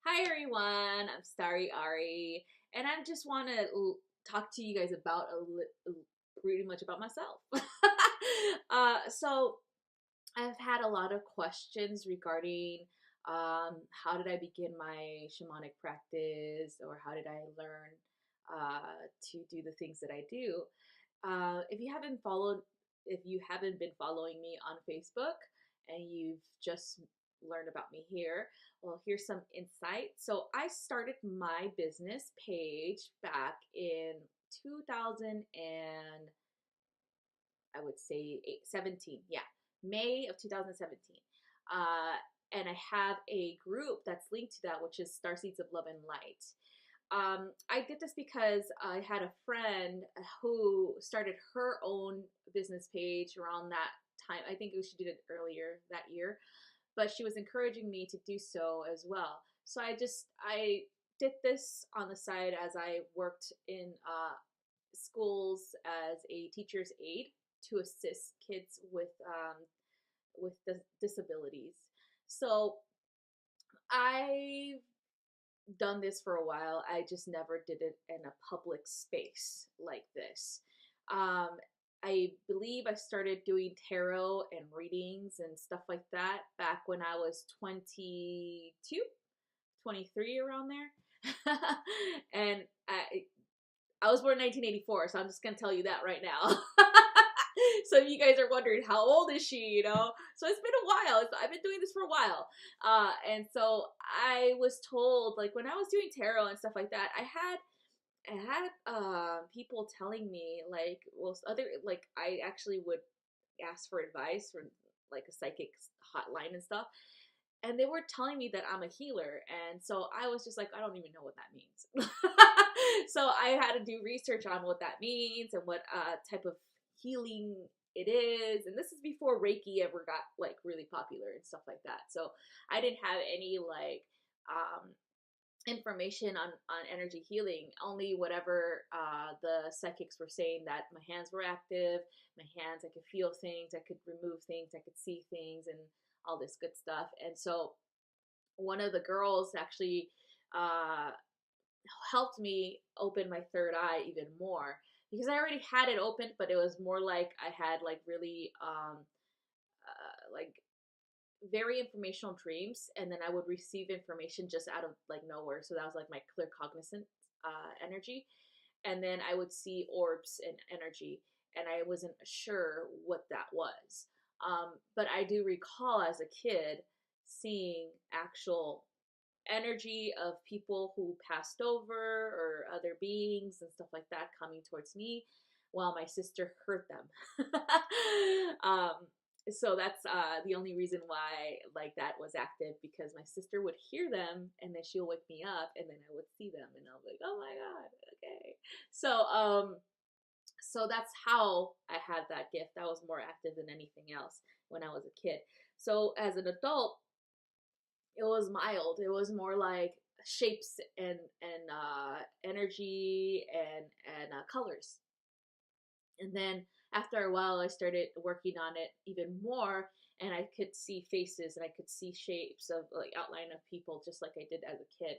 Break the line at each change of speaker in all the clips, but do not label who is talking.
Hi everyone, I'm StariAri, and I just want to talk to you guys about pretty much about myself. So I've had a lot of questions regarding how did I begin my shamanic practice, or how did I learn to do the things that I do. If you haven't been following me on Facebook and you've just learned about me here, well, here's some insight. So I started my business page back in 2000 and I would say 17. Yeah, May of 2017. Uh, and I have a group that's linked to that, which is Star Seeds of Love and Light. I did this because I had a friend who started her own business page around that time. I think she did it earlier that year, but she was encouraging me to do so as well. So I did this on the side as I worked in schools as a teacher's aide to assist kids with disabilities. So I've done this for a while. I just never did it in a public space like this. Um, I believe I started doing tarot and readings and stuff like that back when I was 22, 23, around there. And I was born in 1984, so I'm just gonna tell you that right now. So if you guys are wondering how old is she, so it's been a while. I've been doing this for a while, and so I was told, like, when I was doing tarot and stuff like that, I had people telling me, like, well, other, like, I actually would ask for advice from, like, a psychic hotline and stuff, and they were telling me that I'm a healer, and so I was just like, I don't even know what that means. So I had to do research on what that means and what type of healing it is, and this is before Reiki ever got, like, really popular and stuff like that. So I didn't have any, like, information on energy healing, only whatever the psychics were saying, that my hands were active, my hands, I could feel things, I could remove things, I could see things, and all this good stuff. And so one of the girls actually uh, helped me open my third eye even more, because I already had it open, but it was more like I had, like, really like, very informational dreams, and then I would receive information just out of, like, nowhere. So that was like my clear cognizant energy, and then I would see orbs and energy, and I wasn't sure what that was. But I do recall as a kid seeing actual energy of people who passed over, or other beings and stuff like that, coming towards me while my sister heard them. um, so that's the only reason why, like, that was active, because my sister would hear them, and then she'll wake me up, and then I would see them, and I was like, oh my god, okay. So that's how I had that gift. That was more active than anything else when I was a kid. So as an adult, it was mild. It was more like shapes and energy and colors. And then after a while, I started working on it even more, and I could see faces, and I could see shapes of, like, outline of people, just like I did as a kid.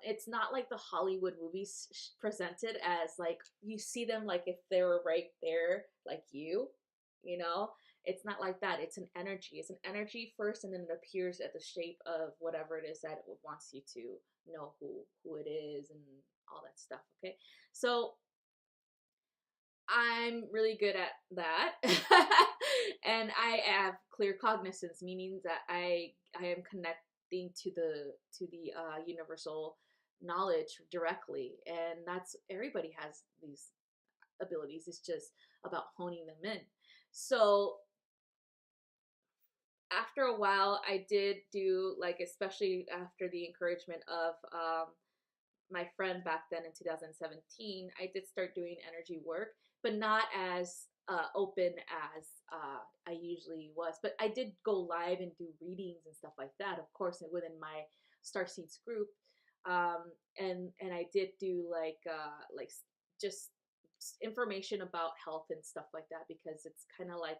It's not like the Hollywood movies presented, as, like, you see them like if they were right there, like you know. It's not like that. It's an energy. It's an energy first, and then it appears at the shape of whatever it is that it wants you to know who it is, and all that stuff. Okay, so I'm really good at that. And I have clear cognizance, meaning that I am connecting to the universal knowledge directly, and that's, everybody has these abilities. It's just about honing them in. So after a while, I did do, like, especially after the encouragement of my friend back then in 2017, I did start doing energy work, but not as open as I usually was. But I did go live and do readings and stuff like that, of course, within my Starseeds group. And I did do, like just information about health and stuff like that, because it's kind of like,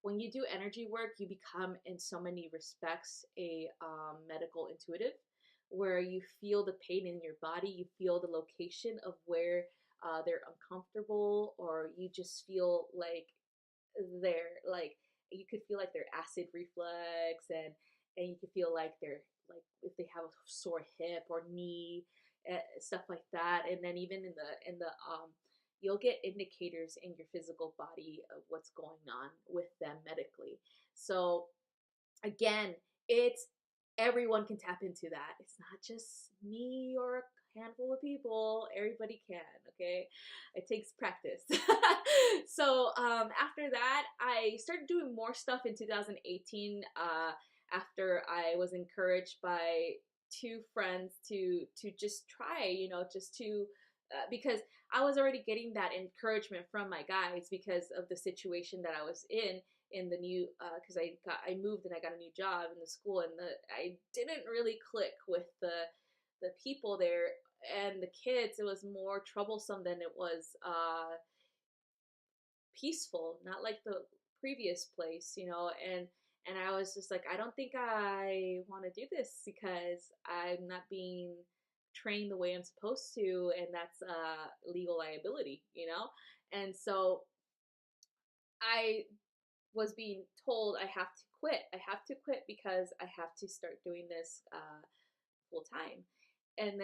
when you do energy work, you become, in so many respects, a medical intuitive. where you feel the pain in your body, you feel the location of where they're uncomfortable, or you just feel like they're like, you could feel like their acid reflux, and you could feel like they're like, if they have a sore hip or knee, stuff like that. And then even in the you'll get indicators in your physical body of what's going on with them medically. So again, it's everyone can tap into that. It's not just me or a handful of people. Everybody can. Okay, it takes practice. So after that, I started doing more stuff in 2018. After I was encouraged by two friends to just try, just to because I was already getting that encouragement from my guys because of the situation that I was in the new, because I moved and I got a new job in the school, and I didn't really click with the people there and the kids. It was more troublesome than it was peaceful, not like the previous place, and I was just like, I don't think I want to do this because I'm not being trained the way I'm supposed to, and that's legal liability. And so I was being told I have to quit. I have to quit because I have to start doing this full time. And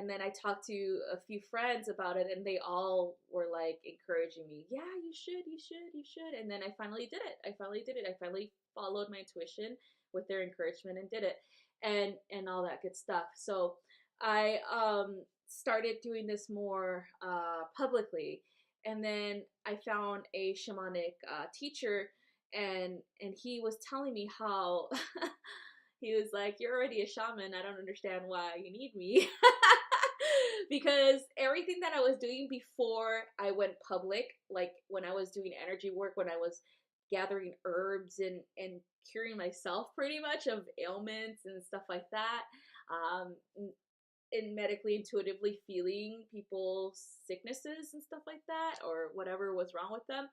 then I talked to a few friends about it, and they all were like encouraging me. Yeah, you should, you should, you should. And then I finally did it. I finally followed my intuition with their encouragement and did it, and all that good stuff. So I started doing this more publicly, and then I found a shamanic teacher, and he was telling me how he was like, "You're already a shaman. I don't understand why you need me." Because everything that I was doing before I went public, like when I was doing energy work, when I was gathering herbs and curing myself pretty much of ailments and stuff like that, um, and medically intuitively feeling people's sicknesses and stuff like that, or whatever was wrong with them,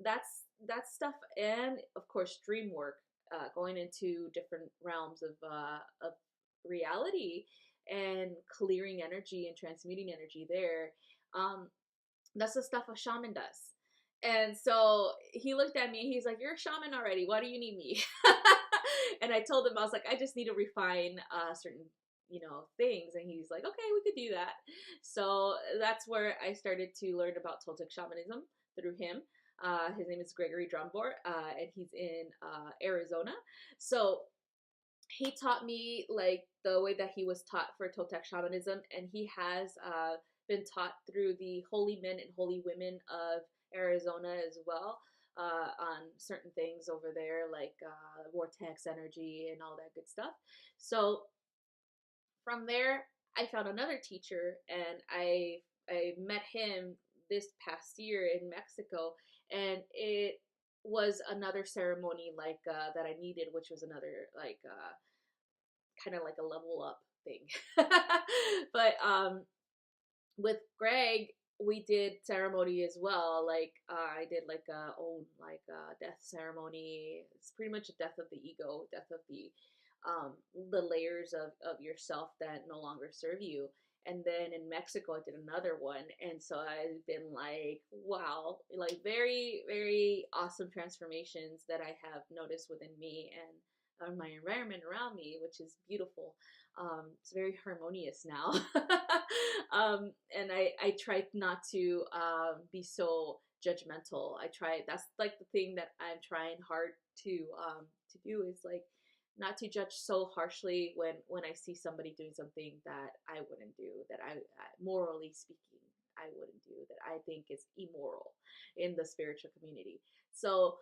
that's stuff. And of course dream work, going into different realms of reality and clearing energy and transmuting energy there. um that's the stuff a shaman does. And so he looked at me, he's like, "You're a shaman already, why do you need me?" And I told him, I was like, "I just need to refine certain things." And he's like, "Okay, we could do that." So that's where I started to learn about Toltec shamanism through him. His name is Gregory Drumbor, and he's in Arizona. So he taught me like the way that he was taught for Toltec shamanism, and he has been taught through the holy men and holy women of Arizona as well, on certain things over there, like vortex energy and all that good stuff. So from there, I found another teacher, and I met him this past year in Mexico, and it was another ceremony like that I needed, which was another like kind of like a level up thing. But with Greg, we did ceremony as well. Like I did like a own like death ceremony. It's pretty much a death of the ego, death of the layers of yourself that no longer serve you. And then in Mexico, I did another one, and so I've been like, wow, like very very awesome transformations that I have noticed within me and my environment around me, which is beautiful. It's very harmonious now. And I tried not to be so judgmental. That's like the thing that I'm trying hard to do, is like not to judge so harshly when I see somebody doing something that I wouldn't do, that I morally speaking, I wouldn't do, that I think is immoral in the spiritual community. So,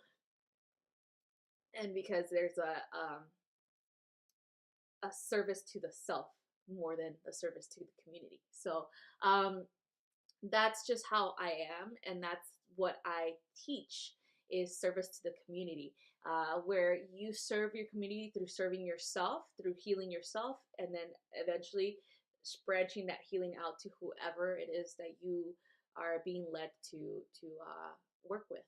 and because there's a service to the self more than a service to the community. So that's just how I am, and that's what I teach, is service to the community, where you serve your community through serving yourself, through healing yourself, and then eventually branching that healing out to whoever it is that you are being led to work with.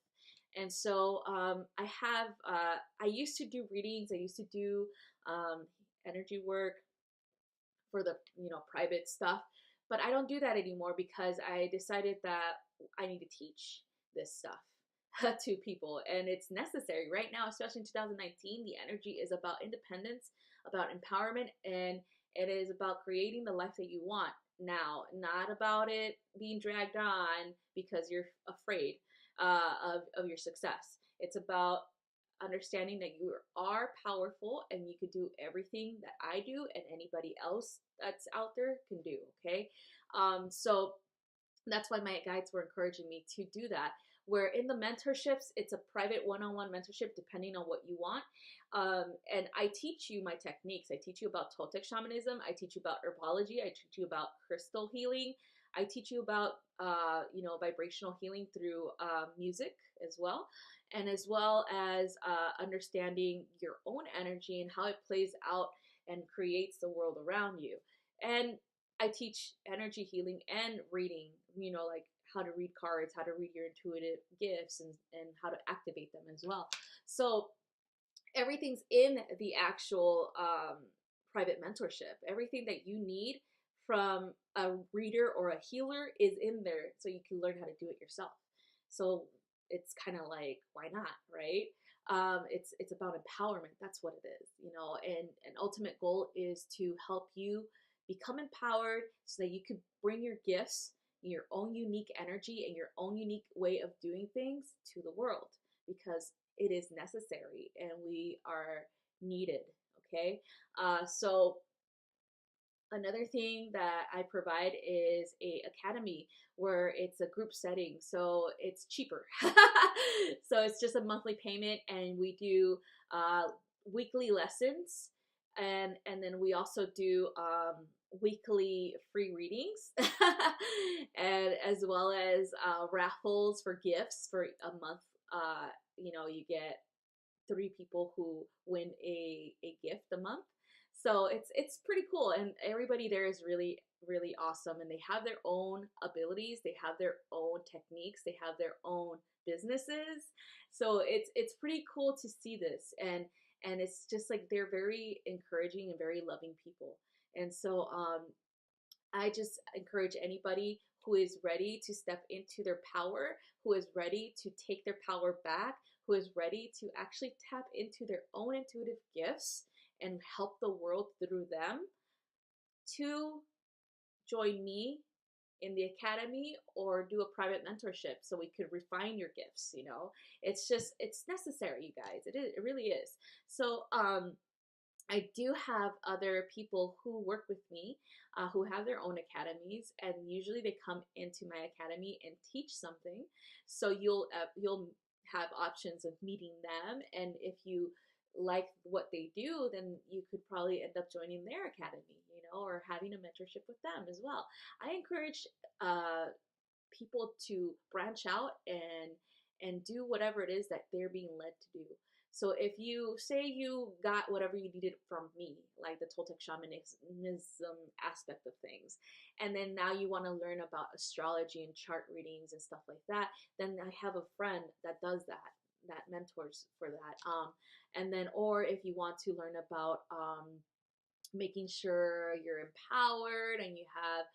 And so I used to do readings. I used to do energy work. for the, private stuff. But I don't do that anymore because I decided that I need to teach this stuff to people, and it's necessary right now, especially in 2019. The energy is about independence, about empowerment, and it is about creating the life that you want now, not about it being dragged on because you're afraid of your success. It's about understanding that you are powerful and you could do everything that I do and anybody else that's out there can do. Okay. So that's why my guides were encouraging me to do that. Where in the mentorships, it's a private one-on-one mentorship depending on what you want. And I teach you my techniques. I teach you about Toltec shamanism. I teach you about herbology. I teach you about crystal healing. I teach you about, vibrational healing through music as well. And as well as understanding your own energy and how it plays out and creates the world around you. And I teach energy healing and reading, like how to read cards, how to read your intuitive gifts, and how to activate them as well. So everything's in the actual private mentorship. Everything that you need from a reader or a healer is in there so you can learn how to do it yourself. So it's kind of like, why not, right? It's about empowerment. That's what it is, and an ultimate goal is to help you become empowered so that you could bring your gifts, your own unique energy, and your own unique way of doing things to the world, because it is necessary and we are needed. Okay. So another thing that I provide is a academy where it's a group setting, so it's cheaper. So it's just a monthly payment, and we do weekly lessons, and then we also do weekly free readings, and as well as raffles for gifts for a month. You get 3 people who win a gift a month. So it's pretty cool, and everybody there is really, really awesome, and they have their own abilities, they have their own techniques, they have their own businesses. So it's pretty cool to see this, and it's just like they're very encouraging and very loving people. And so I just encourage anybody who is ready to step into their power, who is ready to take their power back, who is ready to actually tap into their own intuitive gifts and help the world through them, to join me in the academy or do a private mentorship so we could refine your gifts. It's necessary, you guys. It really is. So I do have other people who work with me who have their own academies, and usually they come into my academy and teach something. So you'll have options of meeting them, and if you like what they do, then you could probably end up joining their academy, or having a mentorship with them as well. I encourage people to branch out and do whatever it is that they're being led to do. So if you say you got whatever you needed from me, like the Toltec shamanism aspect of things, and then now you want to learn about astrology and chart readings and stuff like that, then I have a friend that does that mentors for that. And then, or if you want to learn about making sure you're empowered and you have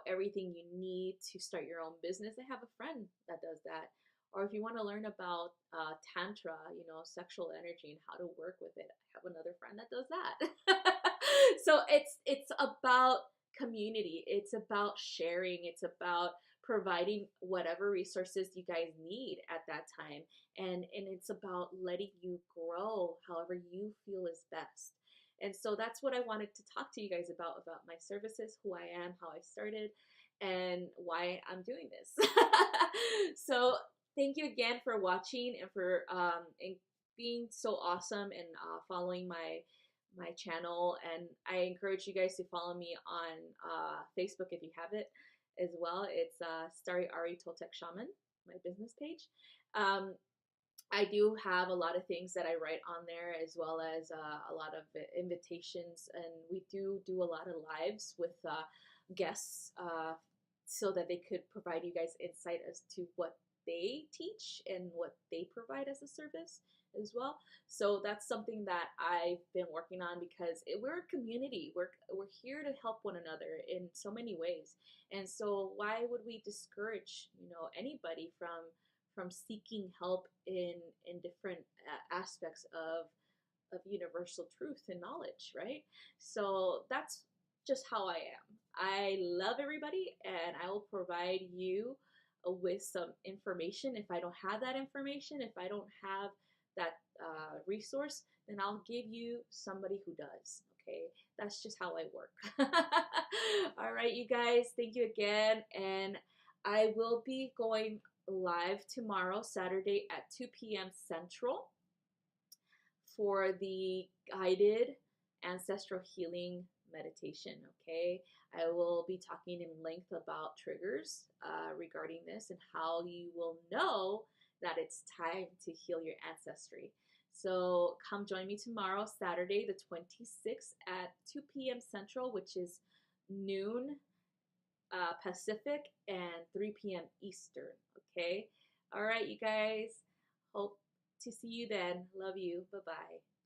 everything you need to start your own business, I have a friend that does that. Or if you want to learn about tantra, sexual energy and how to work with it, I have another friend that does that. So it's about community. It's about sharing. It's about providing whatever resources you guys need at that time, and it's about letting you grow however you feel is best. And so that's what I wanted to talk to you guys about my services, who I am, how I started, and why I'm doing this. So thank you again for watching and for and being so awesome and following my channel. And I encourage you guys to follow me on Facebook if you have it as well. It's StariAri Toltec Shaman, my business page. I do have a lot of things that I write on there, as well as a lot of invitations, and we do a lot of lives with guests so that they could provide you guys insight as to what they teach and what they provide as a service as well. So that's something that I've been working on because we're a community. We're here to help one another in so many ways. And so why would we discourage, anybody from seeking help in different aspects of universal truth and knowledge, right? So that's just how I am. I love everybody, and I will provide you with some information. If I don't have that information, if I don't have that resource, then I'll give you somebody who does. Okay, that's just how I work. All right, you guys, thank you again, and I will be going live tomorrow, Saturday at 2 p.m. Central, for the guided ancestral healing meditation. Okay, I will be talking in length about triggers regarding this and how you will know that it's time to heal your ancestry. So come join me tomorrow, Saturday the 26th at 2 p.m. Central, which is noon Pacific and 3 p.m. Eastern. Okay, all right, you guys. Hope to see you then. Love you. Bye bye.